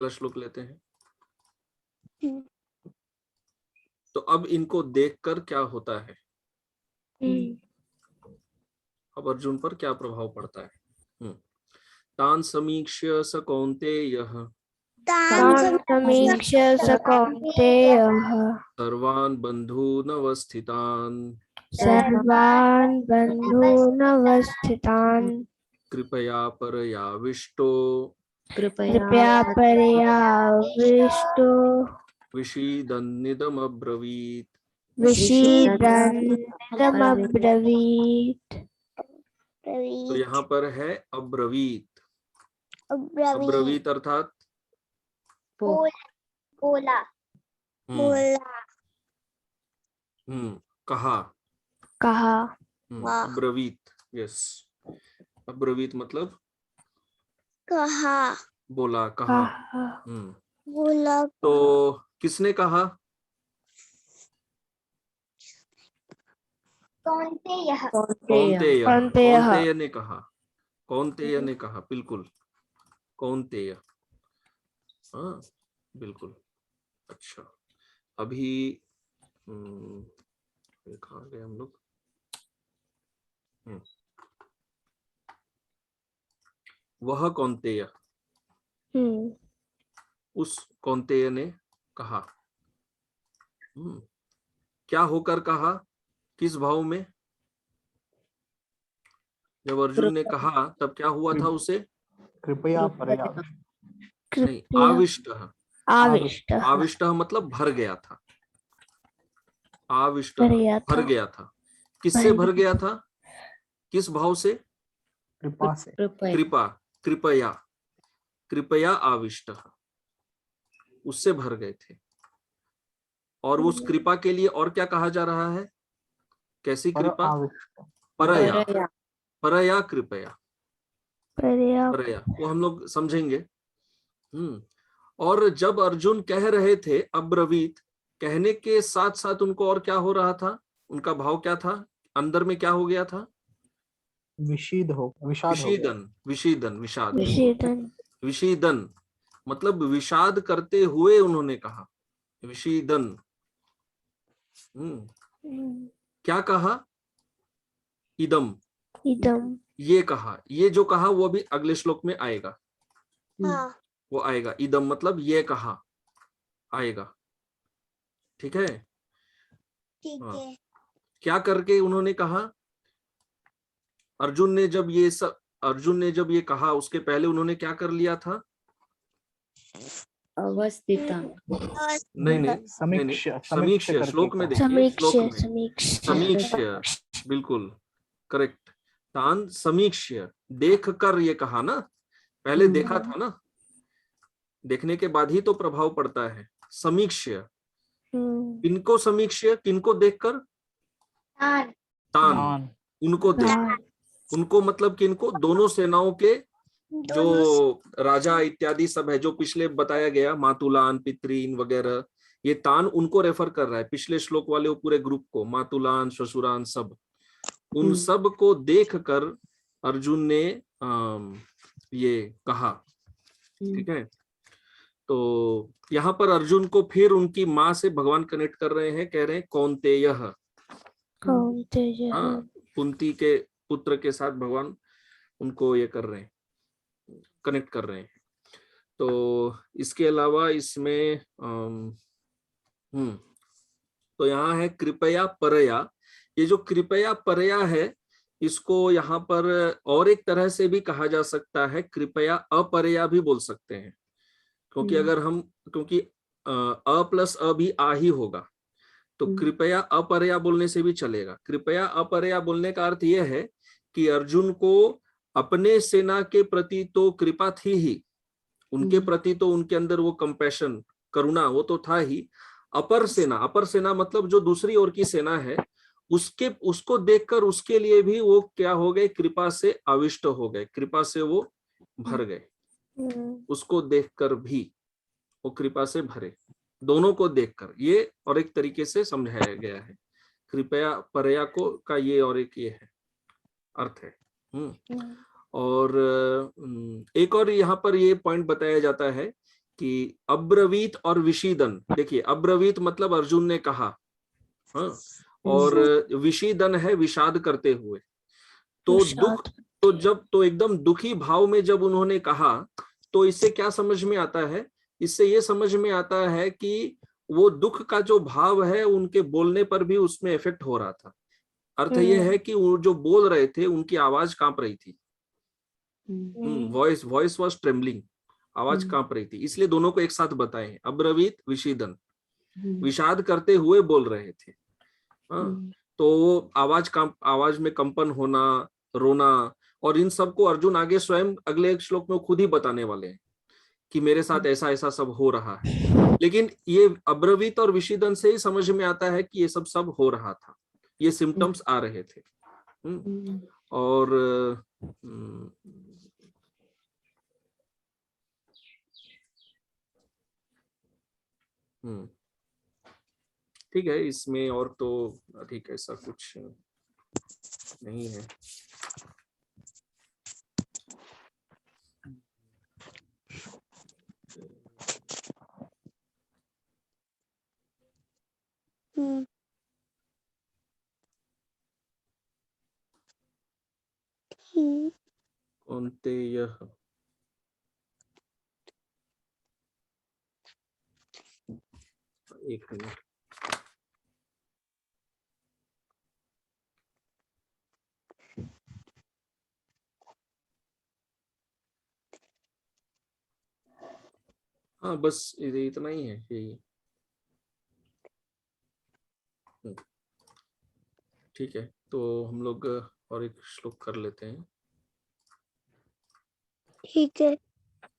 अगला श्लोक लेते हैं। तो अब इनको देखकर क्या होता है, अब अर्जुन पर क्या प्रभाव पड़ता है। तान समीक्ष्य स कौन्तेयः तान् समीक्ष्य स कौन्तेयः सर्वान् बन्धूनवस्थितान् सर्वान् बन्धूनवस्थितान् कृपया परयाविष्टो कृपया पर्याविष्टो विषीदन्निदमब्रवीत्। विषीदन्निदमब्रवीत्। तो यहाँ पर है अब्रवीत। अब्रवीत अर्थात बोला कहा। कहा। अब्रवीत, यस, अब्रवीत मतलब कहा, बोला, कहा। बोला। तो किसने कहा? कौन्तेयः कौन्तेय, कौन्तेयः। कौन्तेय ने कहा, कौन्तेय ने कहा, बिल्कुल कौन्तेय, हाँ बिल्कुल। अच्छा, अभी कहाँ गए हम लोग? वह कौन्तेय, उस कौन्तेय ने कहा। क्या होकर कहा, किस भाव में? जब अर्जुन ने कहा तब क्या हुआ था उसे? कृपया परया, नहीं, आविष्ट। आविष्ट। आविष्ट मतलब भर गया था। आविष्ट भर गया था। किससे भर गया था? किस भाव से? कृपा से। कृपा, कृपया, कृपया आविष्ट, उससे भर गए थे। और उस कृपा के लिए और क्या कहा जा रहा है? कैसी कृपा? परया, परया कृपया, परया, वो हम लोग समझेंगे। और जब अर्जुन कह रहे थे अब्रवीत, कहने के साथ साथ उनको और क्या हो रहा था? उनका भाव क्या था? अंदर में क्या हो गया था? विषीद हो, विषाद हो गया। विषीदन, विषीदन, विषाद, विषीदन। विषीदन मतलब विषाद करते हुए उन्होंने कहा, विषीदन। क्या कहा? इदम, इदम। ये कहा। ये जो कहा वो भी अगले श्लोक में आएगा। वो आएगा, इदम मतलब ये कहा, आएगा। ठीक है, ठीक है। क्या करके उन्होंने कहा? अर्जुन ने जब ये कहा उसके पहले उन्होंने क्या कर लिया था? अवस्थिता, नहीं, समीक्ष्य, श्लोक में देखिए, श्लोक में समीक्ष्य, बिल्कुल करेक्ट। तान समीक्ष्य, देख कर ये कहा ना, पहले देखा था ना, देखने के बाद ही तो प्रभाव पड़ता है। समीक्ष्य, किनको समीक्ष्य, किनको देखकर? तान, उनको देख, उनको मतलब किनको? दोनों सेनाओं के जो राजा इत्यादि सब है, जो पिछले बताया गया, मातुलान, पितरीन वगैरह, ये तान उनको रेफर कर रहा है। पिछले श्लोक वाले वो पूरे ग्रुप को, मातुलान, ससुरान, सब, उन सब को देखकर अर्जुन ने ये कहा। ठीक है, तो यहाँ पर अर्जुन को फिर उनकी माँ से भगवान कनेक्ट कर रहे हैं, कह रहे हैं कौन्तेयः। हाँ, कुंती के पुत्र के साथ भगवान उनको ये कर रहे हैं, कनेक्ट कर रहे हैं। तो इसके अलावा इसमें तो यहाँ है कृपया परया। ये जो कृपया परया है, इसको यहाँ पर और एक तरह से भी कहा जा सकता है, कृपया अपरया भी बोल सकते हैं। क्योंकि अगर हम, क्योंकि अ प्लस अ भी आ ही होगा, तो कृपया अपरया बोलने से भी चलेगा। कृपया अपरया बोलने का अर्थ यह है कि अर्जुन को अपने सेना के प्रति तो कृपा थी ही, उनके प्रति तो उनके अंदर वो कंपैशन, करुणा, वो तो था ही। अपर सेना मतलब जो दूसरी ओर की सेना है, उसको देखकर उसके लिए भी वो क्या हो गए? कृपा से आविष्ट हो गए, कृपा से वो भर गए। उसको देखकर भी वो कृपा से भरे, दोनों को देखकर। ये और एक तरीके से समझाया गया है कृपया परया को का, ये और एक ये है अर्थ है। और एक और यहाँ पर ये पॉइंट बताया जाता है कि अब्रवीत और विषीदन, देखिए अब्रवीत मतलब अर्जुन ने कहा, हाँ, और विषीदन है विषाद करते हुए। तो दुख, तो जब तो एकदम दुखी भाव में जब उन्होंने कहा, तो इससे क्या समझ में आता है? इससे ये समझ में आता है कि वो दुख का जो भाव है उनके बोलने पर भी उसमें इफेक्ट हो रहा था। अर्थ ये है कि वो जो बोल रहे थे उनकी आवाज कांप रही थी, वॉइस वाज ट्रेम्बलिंग, आवाज कांप रही थी, इसलिए दोनों को एक साथ बताए, अब्रवीत विषीदन, विषाद करते हुए बोल रहे थे। हाँ, तो वो आवाज में कंपन होना, रोना, और इन सब को अर्जुन आगे स्वयं अगले एक श्लोक में खुद ही बताने वाले हैं कि मेरे साथ ऐसा ऐसा सब हो रहा है। लेकिन ये अब्रवीत और विषीदन से ही समझ में आता है कि ये सब हो रहा था, ये सिम्टम्स आ रहे थे। और ठीक है, इसमें और तो अधिक ऐसा कुछ नहीं है। कौन्तेय, एक मिनट, हाँ बस ये इतना ही है, यही। ठीक है, तो हम लोग और एक श्लोक कर लेते हैं। ठीक है।